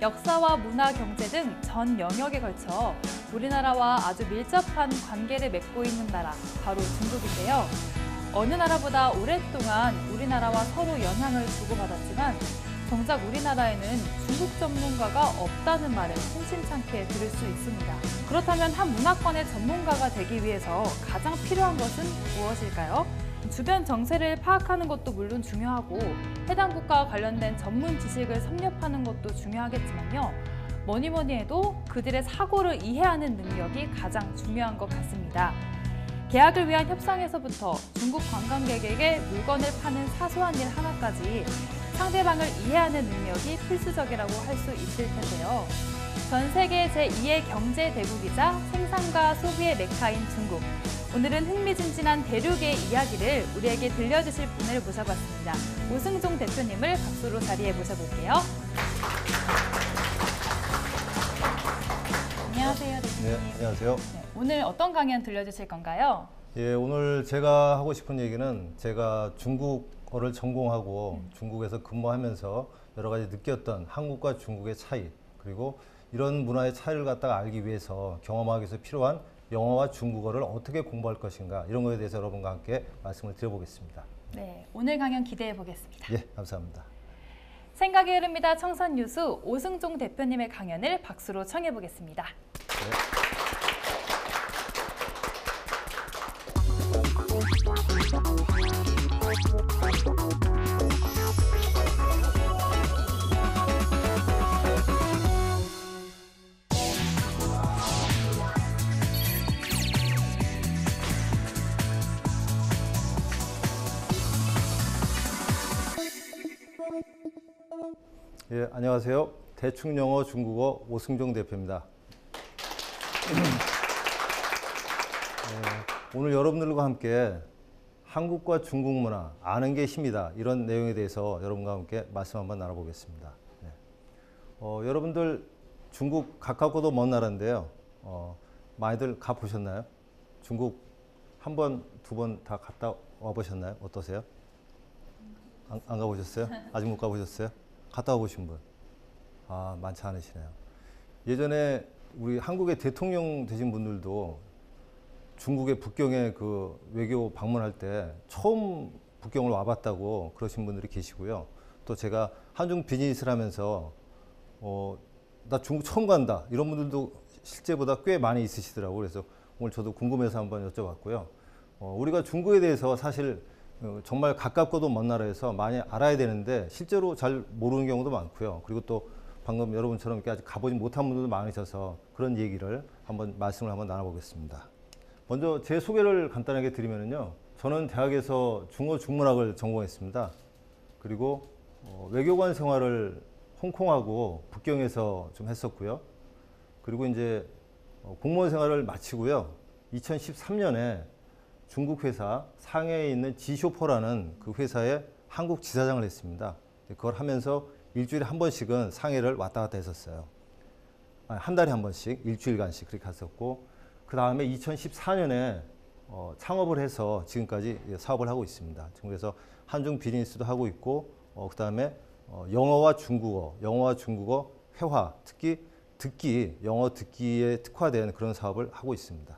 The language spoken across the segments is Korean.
역사와 문화, 경제 등 전 영역에 걸쳐 우리나라와 아주 밀접한 관계를 맺고 있는 나라, 바로 중국인데요. 어느 나라보다 오랫동안 우리나라와 서로 영향을 주고받았지만 정작 우리나라에는 중국 전문가가 없다는 말을 심심찮게 들을 수 있습니다. 그렇다면 한 문화권의 전문가가 되기 위해서 가장 필요한 것은 무엇일까요? 주변 정세를 파악하는 것도 물론 중요하고 해당 국가와 관련된 전문 지식을 섭렵하는 것도 중요하겠지만요. 뭐니 해도 그들의 사고를 이해하는 능력이 가장 중요한 것 같습니다. 계약을 위한 협상에서부터 중국 관광객에게 물건을 파는 사소한 일 하나까지 상대방을 이해하는 능력이 필수적이라고 할 수 있을 텐데요. 전 세계 제2의 경제 대국이자 생산과 소비의 메카인 중국. 오늘은 흥미진진한 대륙의 이야기를 우리에게 들려주실 분을 모셔봤습니다. 오승종 대표님을 박수로 자리에 모셔볼게요. 안녕하세요, 대표님. 네, 안녕하세요. 네, 오늘 어떤 강연 들려주실 건가요? 예, 오늘 제가 하고 싶은 얘기는 제가 중국어를 전공하고 중국에서 근무하면서 여러 가지 느꼈던 한국과 중국의 차이, 그리고 이런 문화의 차이를 갖다가 알기 위해서 경험하기 위해서 필요한 영어와 중국어를 어떻게 공부할 것인가, 이런 것에 대해서 여러분과 함께 말씀을 드려보겠습니다. 네, 오늘 강연 기대해 보겠습니다. 예, 감사합니다. 생각이 흐릅니다. 청산유수 오승종 대표님의 강연을 박수로 청해 보겠습니다. 네. 예, 안녕하세요. 대충영어 중국어 오승종 대표입니다. 오늘 여러분들과 함께 한국과 중국 문화, 아는 게 힘이다, 이런 내용에 대해서 여러분과 함께 말씀 한번 나눠보겠습니다. 네. 여러분들 중국 가깝고도 먼 나라인데요. 많이들 가보셨나요? 중국 한 번, 두 번 다 갔다 와보셨나요? 어떠세요? 안 가보셨어요? 아직 못 가보셨어요? 갔다 와보신 분? 아, 많지 않으시네요. 예전에 우리 한국의 대통령 되신 분들도 중국의 북경에 그 외교 방문할 때 처음 북경을 와봤다고 그러신 분들이 계시고요. 또 제가 한중 비즈니스를 하면서 나 중국 처음 간다, 이런 분들도 실제보다 꽤 많이 있으시더라고요. 그래서 오늘 저도 궁금해서 한번 여쭤봤고요. 우리가 중국에 대해서 사실 정말 가깝고도 먼 나라에서 많이 알아야 되는데 실제로 잘 모르는 경우도 많고요. 그리고 또 방금 여러분처럼 이렇게 아직 가보지 못한 분들도 많으셔서 그런 얘기를 말씀을 한번 나눠보겠습니다. 먼저 제 소개를 간단하게 드리면요. 저는 대학에서 중어 중문학을 전공했습니다. 그리고 외교관 생활을 홍콩하고 북경에서 좀 했었고요. 그리고 이제 공무원 생활을 마치고요. 2013년에 중국 회사 상해에 있는 지쇼퍼라는 그 회사에 한국 지사장을 했습니다. 그걸 하면서 일주일에 한 번씩은 상해를 왔다 갔다 했었어요. 한 달에 한 번씩, 일주일간씩 그렇게 갔었고, 그 다음에 2014년에 창업을 해서 지금까지 사업을 하고 있습니다. 그래서 한중 비즈니스도 하고 있고, 그 다음에 영어와 중국어 회화, 특히 영어 듣기에 특화된 그런 사업을 하고 있습니다.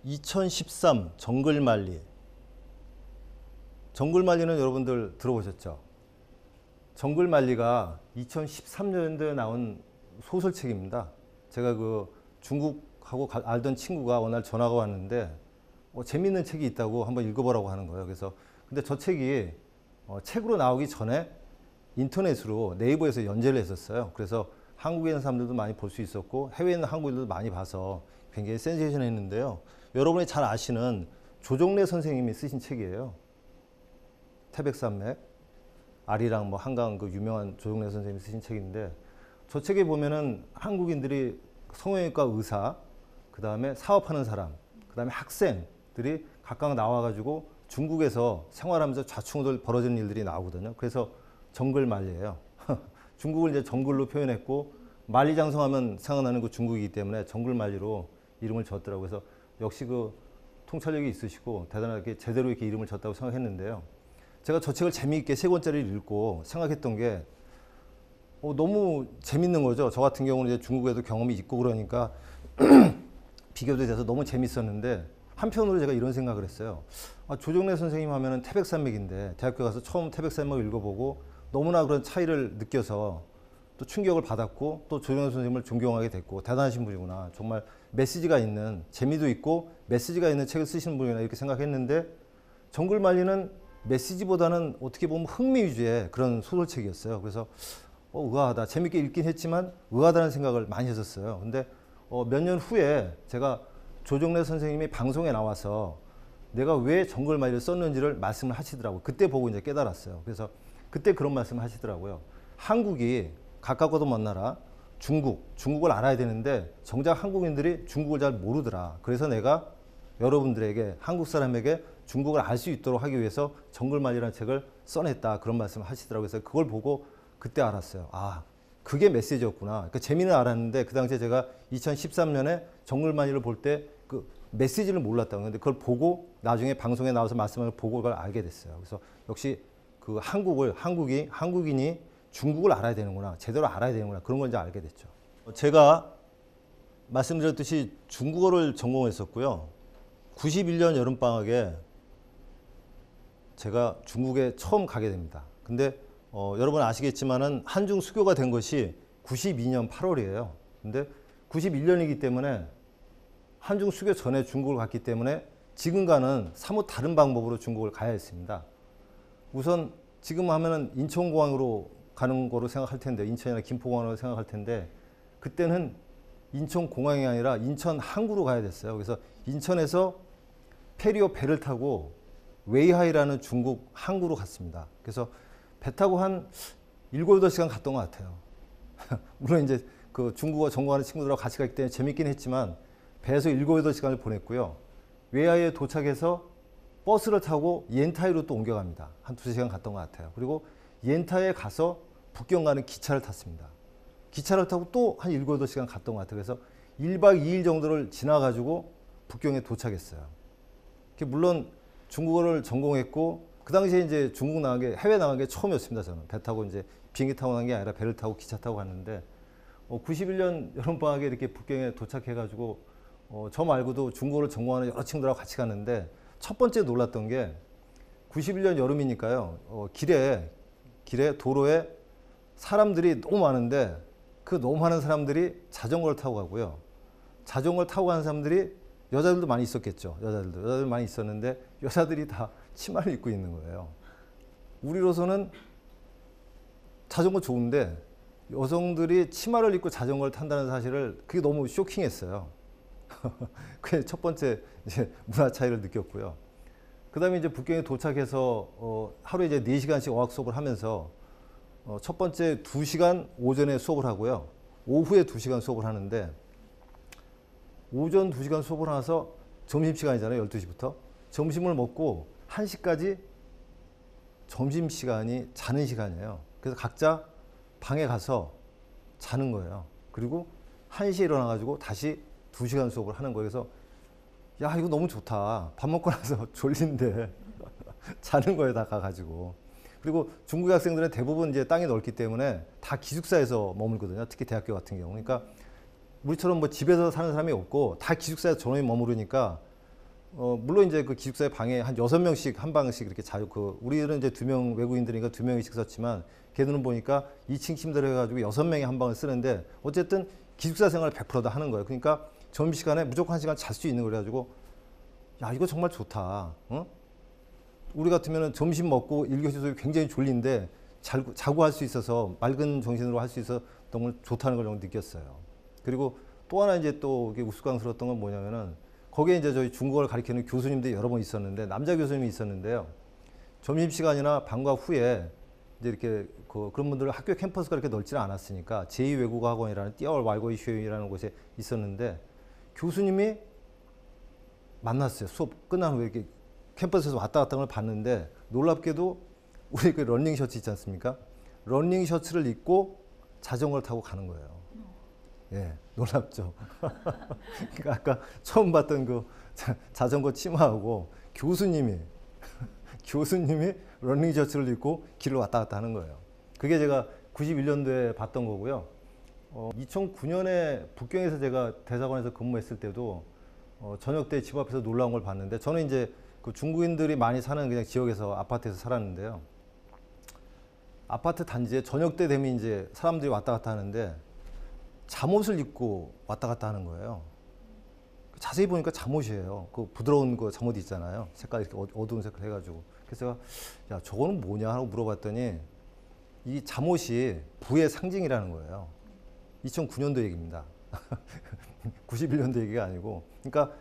2013 정글만리. 정글만리는 여러분들 들어보셨죠? 정글만리가 2013년도에 나온 소설책입니다. 제가 그 중국하고 알던 친구가 어느 날 전화가 왔는데 재밌는 책이 있다고 한번 읽어보라고 하는 거예요. 그래서 근데 저 책이 책으로 나오기 전에 인터넷으로 네이버에서 연재를 했었어요. 그래서 한국에 있는 사람들도 많이 볼 수 있었고 해외에 있는 한국인들도 많이 봐서 굉장히 센세이션했는데요. 여러분이 잘 아시는 조정래 선생님이 쓰신 책이에요. 태백산맥, 아리랑 뭐 한강, 그 유명한 조정래 선생님이 쓰신 책인데, 저 책에 보면은 한국인들이 성형외과 의사, 그 다음에 사업하는 사람, 그 다음에 학생들이 각각 나와가지고 중국에서 생활하면서 좌충우돌 벌어지는 일들이 나오거든요. 그래서 정글만리예요. 중국을 이제 정글로 표현했고, 만리장성하면 생각나는 그 중국이기 때문에 정글만리로 이름을 졌더라고요. 그래서 역시 그 통찰력이 있으시고 대단하게 제대로 이렇게 이름을 졌다고 생각했는데요. 제가 저 책을 재미있게 3권짜리를 읽고 생각했던 게, 너무 재밌는 거죠. 저 같은 경우는 이제 중국에도 경험이 있고 그러니까 비교도 돼서 너무 재밌었는데 한편으로 제가 이런 생각을 했어요. 조정래 선생님 하면은 태백산맥인데 대학교 가서 처음 태백산맥을 읽어보고 너무나 그런 차이를 느껴서 또 충격을 받았고 또 조정래 선생님을 존경하게 됐고 대단하신 분이구나. 정말 메시지가 있는 재미도 있고 메시지가 있는 책을 쓰시는 분이구나 이렇게 생각했는데 정글만리는 메시지보다는 어떻게 보면 흥미 위주의 그런 소설책이었어요. 그래서 의아하다. 재밌게 읽긴 했지만 의아하다는 생각을 많이 했었어요. 근데 몇 년 후에 제가 조정래 선생님이 방송에 나와서 내가 왜 정글만리를 썼는지를 말씀을 하시더라고요. 그때 보고 이제 깨달았어요. 그래서 그때 그런 말씀을 하시더라고요. 한국이 가깝고도 먼 나라 중국을 알아야 되는데 정작 한국인들이 중국을 잘 모르더라. 그래서 내가 여러분들에게 한국 사람에게 중국을 알 수 있도록 하기 위해서 정글만리라는 책을 써냈다. 그런 말씀을 하시더라고요. 그래서 그걸 보고 그때 알았어요. 그게 메시지였구나. 그러니까 재미는 알았는데 그 당시에 제가 2013년에 정글만리를 볼 때 그 메시지를 몰랐다고 했는데 그걸 보고 나중에 방송에 나와서 말씀을 보고 그걸 알게 됐어요. 그래서 역시 그 한국인이 중국을 알아야 되는구나. 제대로 알아야 되는구나. 그런 걸 이제 알게 됐죠. 제가 말씀드렸듯이 중국어를 전공했었고요. 91년 여름방학에 제가 중국에 처음 가게 됩니다. 근데 여러분 아시겠지만은 한중 수교가 된 것이 92년 8월이에요. 근데 91년이기 때문에 한중 수교 전에 중국을 갔기 때문에 지금과는 사뭇 다른 방법으로 중국을 가야 했습니다. 우선 지금 하면은 인천공항으로 가는 거로 생각할 텐데 인천이나 김포공항으로 생각할 텐데 그때는 인천공항이 아니라 인천 항구로 가야 됐어요. 그래서 인천에서 페리오 배를 타고 웨이하이라는 중국 항구로 갔습니다. 그래서 배 타고 한 7, 8시간 갔던 것 같아요. 물론 이제 그 중국어 전공하는 친구들하고 같이 갔기 때문에 재밌긴 했지만 배에서 7, 8시간을 보냈고요. 웨이하이에 도착해서 버스를 타고 옌타이로 또 옮겨갑니다. 한 2시간 갔던 것 같아요. 그리고 옌타이에 가서 북경 가는 기차를 탔습니다. 기차를 타고 또 한 7, 8시간 갔던 것 같아요. 그래서 1박 2일 정도를 지나가지고 북경에 도착했어요. 물론 중국어를 전공했고 그 당시에 이제 중국 나간 게 해외 나간 게 처음이었습니다. 저는 배 타고 이제 비행기 타고 난 게 아니라 배를 타고 기차 타고 갔는데 91년 여름방학에 이렇게 북경에 도착해가지고 저 말고도 중국어를 전공하는 여러 친구들하고 같이 갔는데 첫 번째 놀랐던 게 91년 여름이니까요. 길에 도로에 사람들이 너무 많은데 그 너무 많은 사람들이 자전거를 타고 가고요. 자전거를 타고 가는 사람들이 여자들도 많이 있었겠죠. 여자들 많이 있었는데 여자들이 다 치마를 입고 있는 거예요. 우리로서는 자전거 좋은데 여성들이 치마를 입고 자전거를 탄다는 사실을 그게 너무 쇼킹했어요. 그게 첫 번째 이제 문화 차이를 느꼈고요. 그 다음에 이제 북경에 도착해서 하루에 이제 4시간씩 어학 수업을 하면서 첫 번째 2시간 오전에 수업을 하고요. 오후에 2시간 수업을 하는데 오전 2시간 수업을 하면서 점심시간이잖아요. 12시부터. 점심을 먹고 1시까지 점심시간이 자는 시간이에요. 그래서 각자 방에 가서 자는 거예요. 그리고 1시에 일어나가지고 다시 2시간 수업을 하는 거예요. 그래서 야 이거 너무 좋다. 밥 먹고 나서 졸린데 자는 거예요. 다 가가지고. 그리고 중국 학생들은 대부분 이제 땅이 넓기 때문에 다 기숙사에서 머물거든요. 특히 대학교 같은 경우. 그러니까 우리처럼 뭐 집에서 사는 사람이 없고 다 기숙사에서 전원이 머무르니까 물론 이제 그 기숙사의 방에 한 6명씩 한 방씩 이렇게 자유 우리는 이제 2명 외국인들이니까 2명씩 썼지만 걔들은 보니까 2층 침대를 해가지고 6명이 한 방을 쓰는데 어쨌든 기숙사 생활을 100% 다 하는 거예요. 그러니까 점심시간에 무조건 1시간 잘 수 있는 거 그래가지고 야 이거 정말 좋다. 우리 같으면 점심 먹고 1교시 수업이 굉장히 졸린데 자고 할 수 있어서 맑은 정신으로 할 수 있었던 걸 좋다는 걸 느꼈어요. 그리고 또 하나 이제 또 우스꽝스러웠던 건 뭐냐면은 거기에 이제 저희 중국어를 가르치는 교수님들이 여러 번 있었는데 남자 교수님이 있었는데요. 점심시간이나 방과 후에 이제 이렇게 그런 분들은 학교 캠퍼스가 그렇게 넓지는 않았으니까 제2외국어학원이라는 띠얼왈고이슈이라는 곳에 있었는데 교수님이 만났어요. 수업 끝난 후에 이렇게 캠퍼스에서 왔다 갔다 하는 걸 봤는데 놀랍게도 우리 그 러닝 셔츠 있지 않습니까? 러닝 셔츠를 입고 자전거를 타고 가는 거예요. 예, 놀랍죠. 그러니까 아까 처음 봤던 그 자전거 치마하고 교수님이 러닝 셔츠를 입고 길을 왔다 갔다 하는 거예요. 그게 제가 91년도에 봤던 거고요. 2009년에 북경에서 제가 대사관에서 근무했을 때도 저녁 때 집 앞에서 놀러 온 걸 봤는데, 저는 이제 그 중국인들이 많이 사는 그냥 지역에서 아파트에서 살았는데요. 아파트 단지에 저녁 때 되면 이제 사람들이 왔다 갔다 하는데 잠옷을 입고 왔다 갔다 하는 거예요. 자세히 보니까 잠옷이에요. 그 부드러운 그 잠옷 있잖아요. 색깔 이렇게 어두운 색깔 해가지고. 그래서 제가 야, 저거는 뭐냐 하고 물어봤더니 이 잠옷이 부의 상징이라는 거예요. 2009년도 얘기입니다. 91년도 얘기가 아니고. 그러니까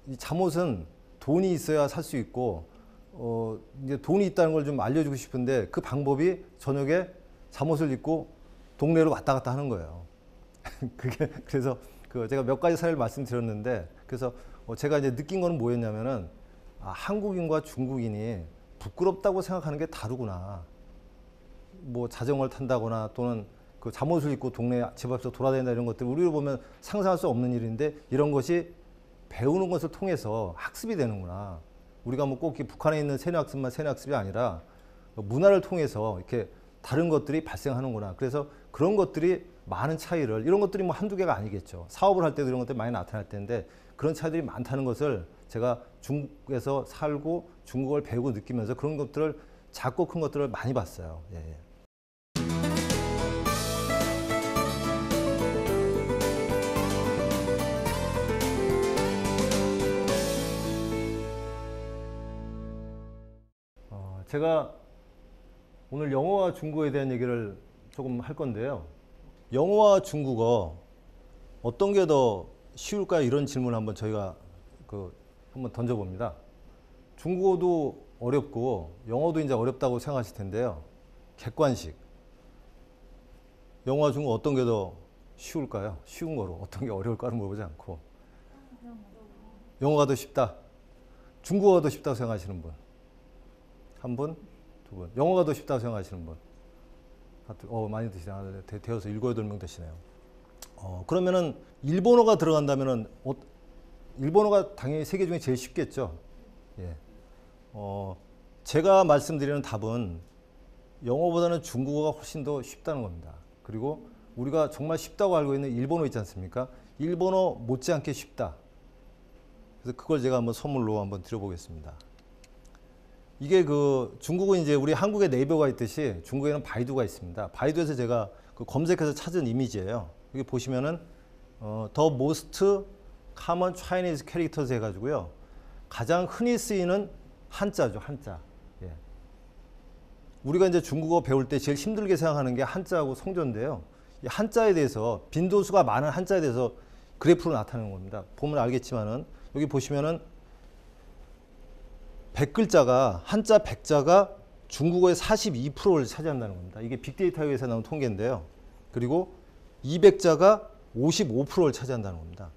이 잠옷은 돈이 있어야 살 수 있고 이제 돈이 있다는 걸 좀 알려주고 싶은데 그 방법이 저녁에 잠옷을 입고 동네로 왔다 갔다 하는 거예요. 그게 그래서 제가 몇 가지 사례를 말씀드렸는데, 그래서 제가 이제 느낀 거는 뭐였냐면은 한국인과 중국인이 부끄럽다고 생각하는 게 다르구나. 뭐 자전거를 탄다거나 또는 그 잠옷을 입고 동네 집 앞에서 돌아다닌다 이런 것들 우리로 보면 상상할 수 없는 일인데, 이런 것이 배우는 것을 통해서 학습이 되는구나. 우리가 뭐 꼭 북한에 있는 세뇌학습만 세뇌학습이 아니라 문화를 통해서 이렇게 다른 것들이 발생하는구나. 그래서 그런 것들이 많은 차이를, 이런 것들이 뭐 한두 개가 아니겠죠. 사업을 할 때도 이런 것들이 많이 나타날 텐데 그런 차이들이 많다는 것을 제가 중국에서 살고 중국어를 배우고 느끼면서 그런 것들을 작고 큰 것들을 많이 봤어요. 예, 예. 제가 오늘 영어와 중국어에 대한 얘기를 조금 할 건데요. 영어와 중국어 어떤 게 더 쉬울까요? 이런 질문을 한번 저희가 한번 던져봅니다. 중국어도 어렵고 영어도 이제 어렵다고 생각하실 텐데요. 객관식. 영어와 중국어 어떤 게 더 쉬울까요? 쉬운 거로. 어떤 게 어려울까를 물어보지 않고. 영어가 더 쉽다. 중국어가 더 쉽다고 생각하시는 분. 한 분, 두 분. 영어가 더 쉽다고 생각하시는 분. 많이 드시네요. 되어서 7, 8명 되시네요. 그러면은 일본어가 들어간다면은 일본어가 당연히 세계 중에 제일 쉽겠죠. 예. 제가 말씀드리는 답은 영어보다는 중국어가 훨씬 더 쉽다는 겁니다. 그리고 우리가 정말 쉽다고 알고 있는 일본어 있지 않습니까? 일본어 못지않게 쉽다. 그래서 그걸 제가 한번 선물로 한번 드려보겠습니다. 이게 중국은 이제 우리 한국에 네이버가 있듯이 중국에는 바이두가 있습니다. 바이두에서 제가 검색해서 찾은 이미지예요. 여기 보시면은 The most common Chinese characters 해가지고요. 가장 흔히 쓰이는 한자죠, 한자. 예. 우리가 이제 중국어 배울 때 제일 힘들게 생각하는 게 한자하고 성조인데요. 이 한자에 대해서 빈도수가 많은 한자에 대해서 그래프로 나타내는 겁니다. 보면 알겠지만은 여기 보시면은 100글자가 한자 100자가 중국어의 42%를 차지한다는 겁니다. 이게 빅데이터에서 나온 통계인데요. 그리고 200자가 55%를 차지한다는 겁니다.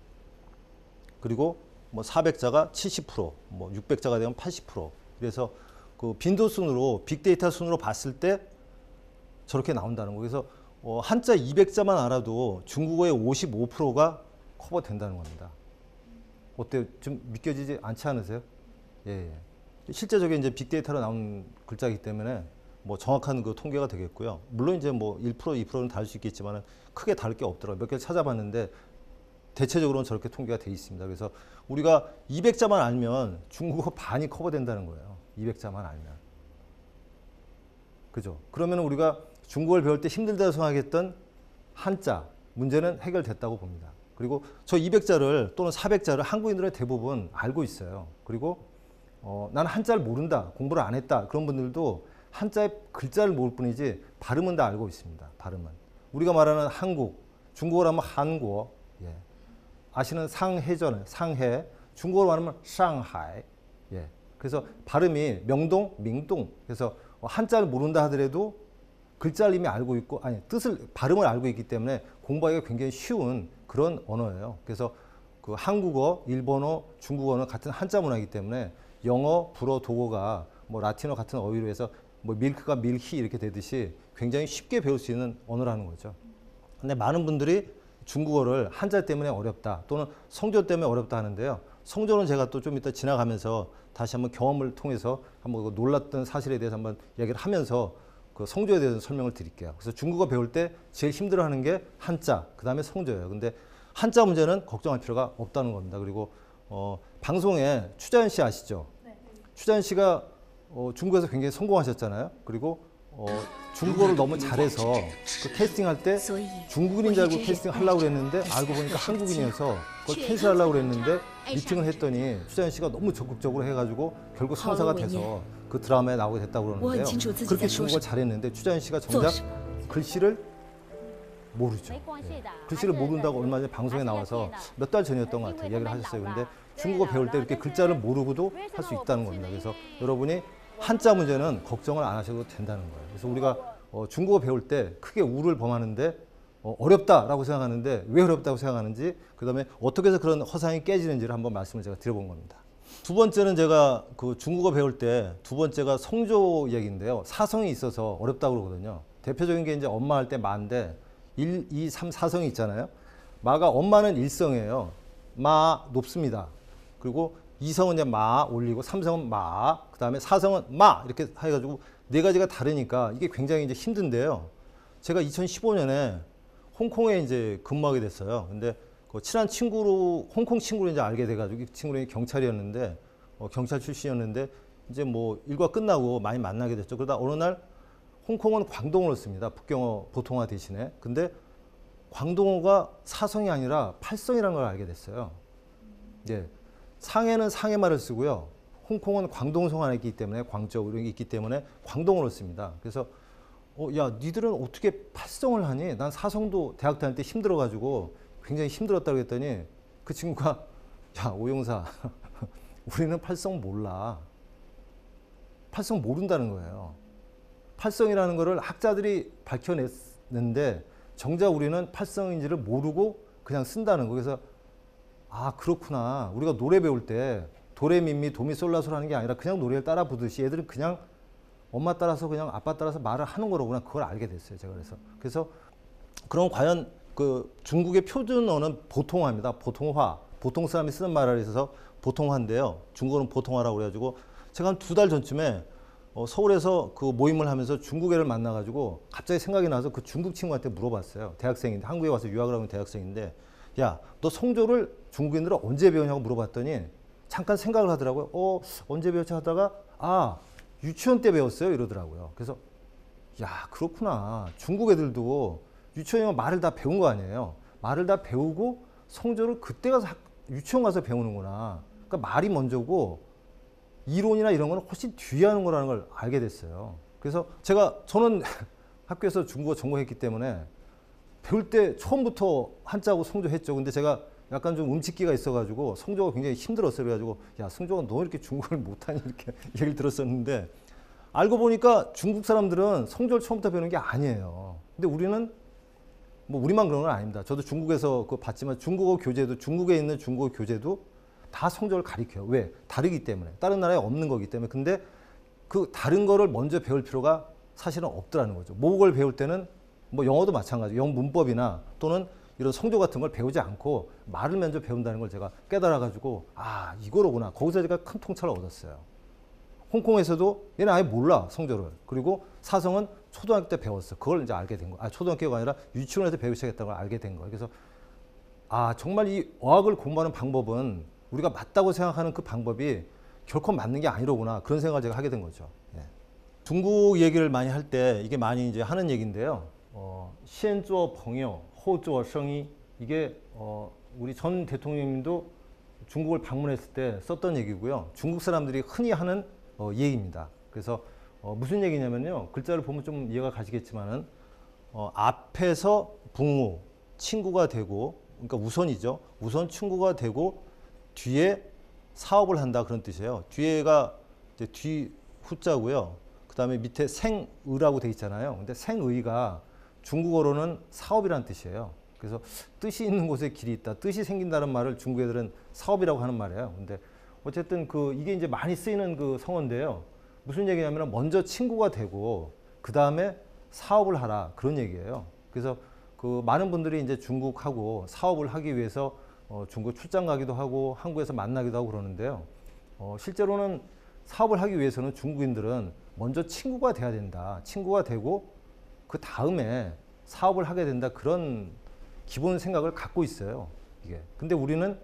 그리고 뭐 400자가 70%, 뭐 600자가 되면 80%. 그래서 그 빈도 순으로 빅데이터 순으로 봤을 때 저렇게 나온다는 거예요. 그래서 한자 200자만 알아도 중국어의 55%가 커버된다는 겁니다. 어때요? 좀 믿겨지지 않지 않으세요? 예, 예. 실제적인 이제 빅데이터로 나온 글자이기 때문에 뭐 정확한 그 통계가 되겠고요. 물론 이제 뭐 1%, 2%는 다를 수 있겠지만 크게 다를 게 없더라고요. 몇 개를 찾아봤는데 대체적으로는 저렇게 통계가 돼 있습니다. 그래서 우리가 200자만 알면 중국어 반이 커버된다는 거예요. 200자만 알면. 그죠? 그러면 우리가 중국어를 배울 때 힘들다고 생각했던 한자 문제는 해결됐다고 봅니다. 그리고 저 200자를 또는 400자를 한국인들은 대부분 알고 있어요. 그리고 나는 한자를 모른다, 공부를 안 했다, 그런 분들도 한자의 글자를 모를 뿐이지 발음은 다 알고 있습니다. 발음은. 우리가 말하는 한국, 중국어로 하면 한국, 예. 아시는 상해잖아요. 상해. 중국어로 말하면 상하이. 예. 그래서 발음이 명동, 민동. 그래서 한자를 모른다 하더라도 글자를 이미 알고 있고, 아니, 발음을 알고 있기 때문에 공부하기가 굉장히 쉬운 그런 언어예요. 그래서 그 한국어, 일본어, 중국어는 같은 한자 문화이기 때문에 영어, 불어, 독어가 뭐 라틴어 같은 어휘로 해서 뭐 밀크가 밀히 이렇게 되듯이 굉장히 쉽게 배울 수 있는 언어라는 거죠. 근데 많은 분들이 중국어를 한자 때문에 어렵다 또는 성조 때문에 어렵다 하는데요. 성조는 제가 또 좀 이따 지나가면서 다시 한번 경험을 통해서 한번 놀랐던 사실에 대해서 한번 이야기를 하면서 그 성조에 대해서 설명을 드릴게요. 그래서 중국어 배울 때 제일 힘들어하는 게 한자, 그 다음에 성조예요. 근데 한자 문제는 걱정할 필요가 없다는 겁니다. 그리고 방송에 추자연 씨 아시죠? 네. 추자연 씨가 중국에서 굉장히 성공하셨잖아요. 그리고 중국어를 너무 잘해서 그 캐스팅할 때 중국인인 줄 알고 캐스팅 하려고 그랬는데 알고 보니까 한국인이어서 그걸 캔슬하려고 그랬는데 미팅을 했더니 추자연 씨가 너무 적극적으로 해가지고 결국 성사가 돼서 그 드라마에 나오게 됐다고 그러는데요. 그렇게 중국어 잘했는데 추자연 씨가 정작 글씨를 모르죠. 글씨를 모른다고 얼마 전에 방송에 나와서 몇 달 전이었던 것 같아요. 이야기를 하셨어요. 근데 중국어 배울 때 이렇게 글자를 모르고도 할 수 있다는 겁니다. 그래서 여러분이 한자 문제는 걱정을 안 하셔도 된다는 거예요. 그래서 우리가 중국어 배울 때 크게 우를 범하는데 어렵다라고 생각하는데 왜 어렵다고 생각하는지, 그다음에 어떻게 해서 그런 허상이 깨지는지를 한번 말씀을 제가 드려본 겁니다. 두 번째는 제가 그 중국어 배울 때 두 번째가 성조 얘기인데요. 사성이 있어서 어렵다고 그러거든요. 대표적인 게 이제 엄마 할 때 마인데 1, 2, 3, 4성이 있잖아요. 마가 엄마는 일성이에요. 마 높습니다. 그리고 2성은 이제 마 올리고 3성은 마, 그 다음에 4성은 마 이렇게 해가지고 네 가지가 다르니까 이게 굉장히 이제 힘든데요. 제가 2015년에 홍콩에 이제 근무하게 됐어요. 근데 그 친한 친구로 홍콩 친구로 이제 알게 돼가지고 이 친구는 경찰이었는데 경찰 출신이었는데 이제 뭐 일과 끝나고 많이 만나게 됐죠. 그러다 어느 날 홍콩은 광동어를 씁니다. 북경어 보통화 대신에. 근데 광동어가 사성이 아니라 팔성이라는 걸 알게 됐어요. 예. 상해는 상해말을 쓰고요. 홍콩은 광동성 안에 있기 때문에 광저우 이런 게 있기 때문에 광동어를 씁니다. 그래서 야, 니들은 어떻게 팔성을 하니? 난 사성도 대학 다닐 때 힘들어가지고 굉장히 힘들었다고 했더니 그 친구가 야, 오용사 우리는 팔성 몰라. 팔성 모른다는 거예요. 팔성이라는 거를 학자들이 밝혀냈는데 정작 우리는 팔성인지를 모르고 그냥 쓴다는 거. 그래서 아, 그렇구나. 우리가 노래 배울 때 도레미미 도미솔라솔 하는 게 아니라 그냥 노래를 따라 부르듯이 얘들은 그냥 엄마 따라서 그냥 아빠 따라서 말을 하는 거로구나. 그걸 알게 됐어요. 제가 그래서 그럼 과연 그 중국의 표준어는 보통화입니다. 보통화. 보통 사람이 쓰는 말을 해서 보통화인데요. 중국어는 보통화라고 그래가지고 제가 한 2달 전쯤에 서울에서 그 모임을 하면서 중국애를 만나가지고 갑자기 생각이 나서 그 중국 친구한테 물어봤어요. 대학생인데, 한국에 와서 유학을 하는 대학생인데, 야, 너 성조를 중국인들은 언제 배우냐고 물어봤더니 잠깐 생각을 하더라고요. 언제 배웠지 하다가 아, 유치원 때 배웠어요 이러더라고요. 그래서 야, 그렇구나. 중국 애들도 유치원이면 말을 다 배운 거 아니에요. 말을 다 배우고 성조를 그때 가서 유치원 가서 배우는구나. 그러니까 말이 먼저고 이론이나 이런 거는 훨씬 뒤에 하는 거라는 걸 알게 됐어요. 그래서 저는 학교에서 중국어 전공했기 때문에 배울 때 처음부터 한자하고 성조 했죠. 근데 제가 약간 좀 움츠기가 있어가지고 성조가 굉장히 힘들었어요. 그래가지고 야, 성조가 너 이렇게 중국어를 못하니 이렇게 얘기를 들었었는데 알고 보니까 중국 사람들은 성조를 처음부터 배우는 게 아니에요. 근데 우리는 뭐 우리만 그런 건 아닙니다. 저도 중국에서 그거 봤지만 중국어 교재도 중국에 있는 중국어 교재도 다 성조를 가리켜요. 왜? 다르기 때문에. 다른 나라에 없는 거기 때문에. 근데 그 다른 거를 먼저 배울 필요가 사실은 없더라는 거죠. 모국어를 배울 때는 뭐 영어도 마찬가지고 영 문법이나 또는 이런 성조 같은 걸 배우지 않고 말을 먼저 배운다는 걸 제가 깨달아가지고 아, 이거로구나. 거기서 제가 큰 통찰을 얻었어요. 홍콩에서도 얘는 아예 몰라, 성조를. 그리고 사성은 초등학교 때 배웠어. 그걸 이제 알게 된 거예요. 초등학교가 아니라 유치원에서 배우기 시작했다는 걸 알게 된 거예요. 그래서 아, 정말 이 어학을 공부하는 방법은 우리가 맞다고 생각하는 그 방법이 결코 맞는 게 아니로구나. 그런 생각을 제가 하게 된 거죠. 예. 중국 얘기를 많이 할 때 이게 많이 이제 하는 얘기인데요. 시엔zuo朋友, 호주어 성이 이게 우리 전 대통령님도 중국을 방문했을 때 썼던 얘기고요. 중국 사람들이 흔히 하는 얘기입니다. 그래서 무슨 얘기냐면요. 글자를 보면 좀 이해가 가시겠지만은 앞에서 붕우, 친구가 되고, 그러니까 우선이죠. 우선 친구가 되고 뒤에 사업을 한다 그런 뜻이에요. 뒤에가 이제 뒤 후자고요. 그 다음에 밑에 생의라고 돼 있잖아요. 근데 생의가 중국어로는 사업이라는 뜻이에요. 그래서 뜻이 있는 곳에 길이 있다. 뜻이 생긴다는 말을 중국 애들은 사업이라고 하는 말이에요. 근데 어쨌든 이게 이제 많이 쓰이는 그 성어인데요. 무슨 얘기냐면 먼저 친구가 되고 그 다음에 사업을 하라 그런 얘기예요. 그래서 그 많은 분들이 이제 중국하고 사업을 하기 위해서 중국 출장 가기도 하고 한국에서 만나기도 하고 그러는데요. 실제로는 사업을 하기 위해서는 중국인들은 먼저 친구가 돼야 된다. 친구가 되고 그 다음에 사업을 하게 된다. 그런 기본 생각을 갖고 있어요. 이게. 근데 우리는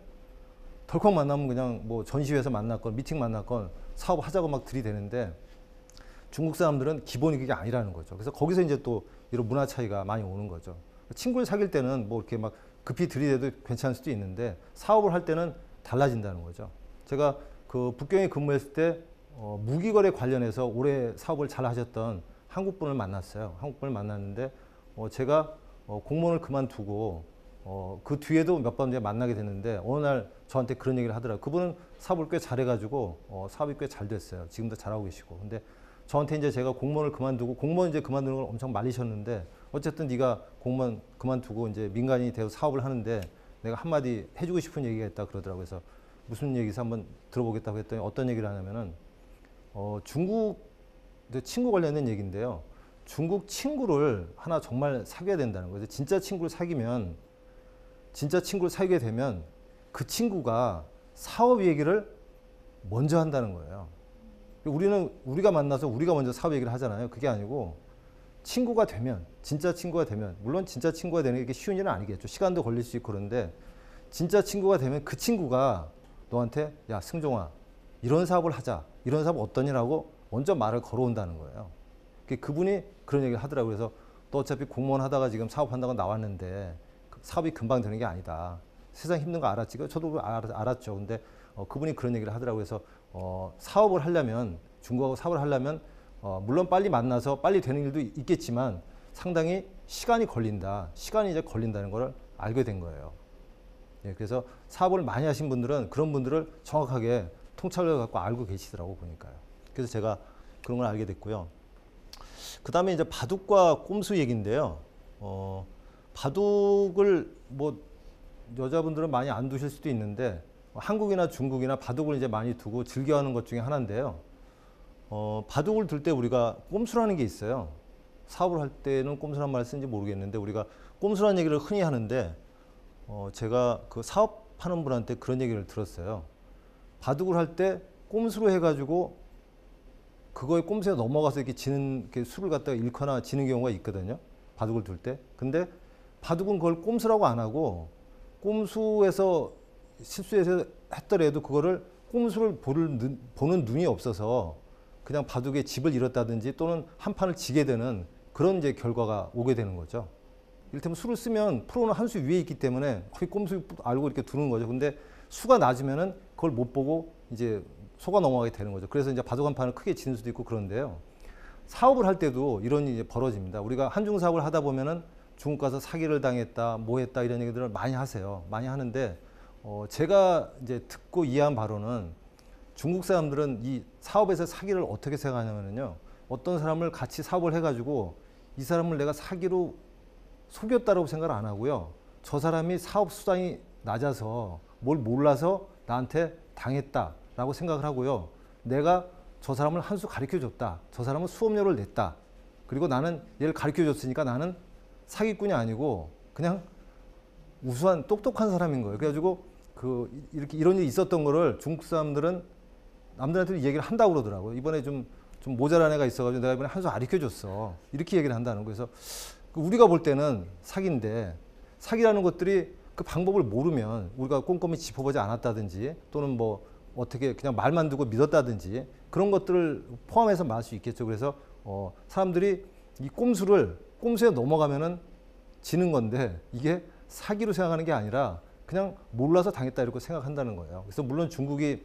덜컥 만나면 그냥 뭐 전시회에서 만났건 미팅 만났건 사업하자고 막 들이대는데 중국 사람들은 기본이 그게 아니라는 거죠. 그래서 거기서 이제 또 이런 문화 차이가 많이 오는 거죠. 친구를 사귈 때는 뭐 이렇게 막 급히 들이대도 괜찮을 수도 있는데 사업을 할 때는 달라진다는 거죠. 제가 그 북경에 근무했을 때 무기거래 관련해서 오래 사업을 잘 하셨던 한국분을 만났어요. 한국분을 만났는데 제가 공무원을 그만두고 그 뒤에도 몇 번 이제 만나게 됐는데 어느 날 저한테 그런 얘기를 하더라고요. 그분은 사업을 꽤 잘해가지고 사업이 꽤 잘 됐어요. 지금도 잘하고 계시고. 근데 저한테 이제 제가 공무원을 그만두고 공무원 이제 그만두는 걸 엄청 말리셨는데 어쨌든 네가 공무원 그만두고 이제 민간인이 되어 사업을 하는데 내가 한마디 해주고 싶은 얘기가 있다 그러더라고요. 그래서 무슨 얘기인지 한번 들어보겠다고 했더니 어떤 얘기를 하냐면은 중국 친구 관련된 얘기인데요. 중국 친구를 하나 정말 사귀어야 된다는 거예요. 진짜 친구를 사귀게 되면 그 친구가 사업 얘기를 먼저 한다는 거예요. 우리가 만나서 우리가 먼저 사업 얘기를 하잖아요. 그게 아니고 친구가 되면, 진짜 친구가 되면, 물론 진짜 친구가 되는 게 쉬운 일은 아니겠죠. 시간도 걸릴 수 있고 그런데 진짜 친구가 되면 그 친구가 너한테 야 승종아 이런 사업을 하자. 이런 사업 어떠냐라고 먼저 말을 걸어온다는 거예요. 그분이 그런 얘기를 하더라고요. 그래서 너 어차피 공무원 하다가 지금 사업한다고 나왔는데 사업이 금방 되는 게 아니다. 세상 힘든 거 알았지. 저도 알았죠. 근데 그분이 그런 얘기를 하더라고요. 그래서 사업을 하려면 중국하고 사업을 하려면 물론 빨리 만나서 빨리 되는 일도 있겠지만 상당히 시간이 걸린다. 시간이 이제 걸린다는 걸 알게 된 거예요. 예, 그래서 사업을 많이 하신 분들은 그런 분들을 정확하게 통찰을 갖고 알고 계시더라고 보니까요. 그래서 제가 그런 걸 알게 됐고요. 그 다음에 이제 바둑과 꼼수 얘기인데요. 바둑을 뭐 여자분들은 많이 안 두실 수도 있는데 한국이나 중국이나 바둑을 이제 많이 두고 즐겨하는 것 중에 하나인데요. 바둑을 둘 때 우리가 꼼수라는 게 있어요. 사업을 할 때는 꼼수란 말을 쓰는지 모르겠는데 우리가 꼼수라는 얘기를 흔히 하는데 제가 그 사업하는 분한테 그런 얘기를 들었어요. 바둑을 할 때 꼼수로 해가지고 그거에 꼼수에 넘어가서 이렇게 이렇게 수를 갖다가 잃거나 지는 경우가 있거든요. 바둑을 둘 때. 근데 바둑은 그걸 꼼수라고 안 하고 꼼수에서 실수해서 했더라도 그거를 꼼수를 보는 눈이 없어서 그냥 바둑에 집을 잃었다든지 또는 한 판을 지게 되는 그런 이제 결과가 오게 되는 거죠. 이를테면 수를 쓰면 프로는 한 수 위에 있기 때문에 거의 꼼수 알고 이렇게 두는 거죠. 근데 수가 낮으면은 그걸 못 보고 이제 속아 넘어가게 되는 거죠. 그래서 이제 바둑 한 판을 크게 지는 수도 있고 그런데요. 사업을 할 때도 이런 일이 벌어집니다. 우리가 한중 사업을 하다 보면은 중국 가서 사기를 당했다, 뭐 했다 이런 얘기들을 많이 하세요. 많이 하는데 제가 이제 듣고 이해한 바로는 중국 사람들은 이 사업에서 사기를 어떻게 생각하냐면요. 어떤 사람을 같이 사업을 해가지고 이 사람을 내가 사기로 속였다라고 생각을 안 하고요. 저 사람이 사업 수단이 낮아서 뭘 몰라서 나한테 당했다라고 생각을 하고요. 내가 저 사람을 한 수 가르쳐 줬다. 저 사람은 수업료를 냈다. 그리고 나는 얘를 가르쳐 줬으니까 나는 사기꾼이 아니고 그냥 우수한 똑똑한 사람인 거예요. 그래가지고 이렇게 이런 일이 있었던 거를 중국 사람들은 남들한테 얘기를 한다고 그러더라고요. 이번에 좀 모자란 애가 있어가지고 내가 이번에 한 수 가르쳐 줬어. 이렇게 얘기를 한다는 거예요. 그래서 우리가 볼 때는 사기인데 사기라는 것들이 그 방법을 모르면 우리가 꼼꼼히 짚어보지 않았다든지 또는 뭐 어떻게 그냥 말만 듣고 믿었다든지 그런 것들을 포함해서 말할 수 있겠죠. 그래서 사람들이 이 꼼수에 넘어가면은 지는 건데 이게 사기로 생각하는 게 아니라 그냥 몰라서 당했다 이렇게 생각한다는 거예요. 그래서 물론 중국이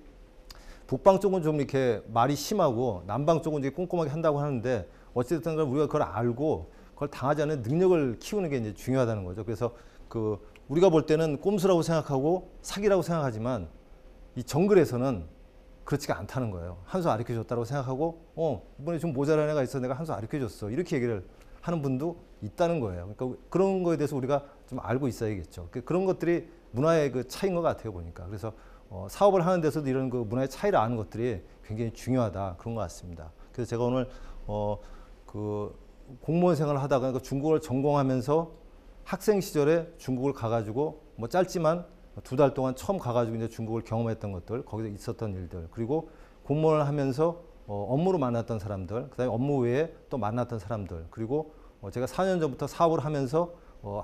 북방 쪽은 좀 이렇게 말이 심하고 남방 쪽은 이제 꼼꼼하게 한다고 하는데 어쨌든 우리가 그걸 알고 그걸 당하지 않는 능력을 키우는 게 이제 중요하다는 거죠. 그래서 우리가 볼 때는 꼼수라고 생각하고 사기라고 생각하지만 이 정글에서는 그렇지가 않다는 거예요. 한 수 가르쳐 줬다고 생각하고 이번에 좀 모자란 애가 있어 내가 한 수 가르쳐 줬어 이렇게 얘기를 하는 분도 있다는 거예요. 그러니까 그런 거에 대해서 우리가 좀 알고 있어야겠죠. 그런 것들이 문화의 그 차이인 것 같아요 보니까. 그래서 사업을 하는 데서도 이런 그 문화의 차이를 아는 것들이 굉장히 중요하다 그런 것 같습니다. 그래서 제가 오늘 공무원 생활을 하다가 그러니까 중국어를 전공하면서 학생 시절에 중국을 가가지고 뭐 짧지만 2달 동안 처음 가가지고 이제 중국을 경험했던 것들, 거기서 있었던 일들, 그리고 공무원을 하면서 업무로 만났던 사람들, 그다음에 업무 외에 또 만났던 사람들, 그리고 제가 4년 전부터 사업을 하면서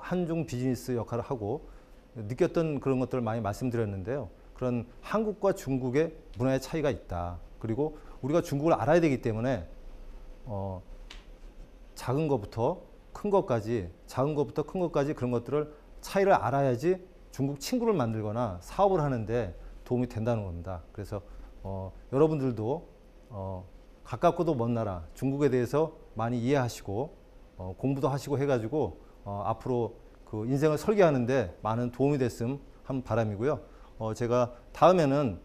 한중 비즈니스 역할을 하고 느꼈던 그런 것들을 많이 말씀드렸는데요. 그런 한국과 중국의 문화의 차이가 있다. 그리고 우리가 중국을 알아야 되기 때문에 작은 것부터 큰 것까지, 그런 것들을 차이를 알아야지 중국 친구를 만들거나 사업을 하는데 도움이 된다는 겁니다. 그래서 여러분들도 가깝고도 먼 나라 중국에 대해서 많이 이해하시고 공부도 하시고 해가지고 앞으로 그 인생을 설계하는데 많은 도움이 됐으면 하는 바람이고요. 제가 다음에는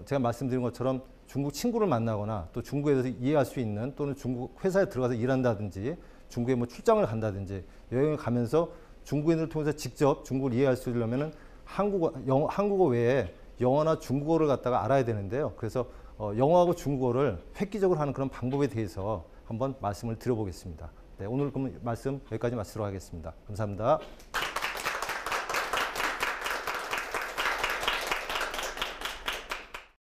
제가 말씀드린 것처럼 중국 친구를 만나거나 또 중국에 대해서 이해할 수 있는, 또는 중국 회사에 들어가서 일한다든지 중국에 뭐 출장을 간다든지 여행을 가면서 중국인들을 통해서 직접 중국을 이해할 수 있으려면은 한국어 외에 영어나 중국어를 갖다가 알아야 되는데요. 그래서 영어하고 중국어를 획기적으로 하는 그런 방법에 대해서 한번 말씀을 드려보겠습니다. 네, 오늘 그럼 말씀 여기까지 마치도록 하겠습니다. 감사합니다.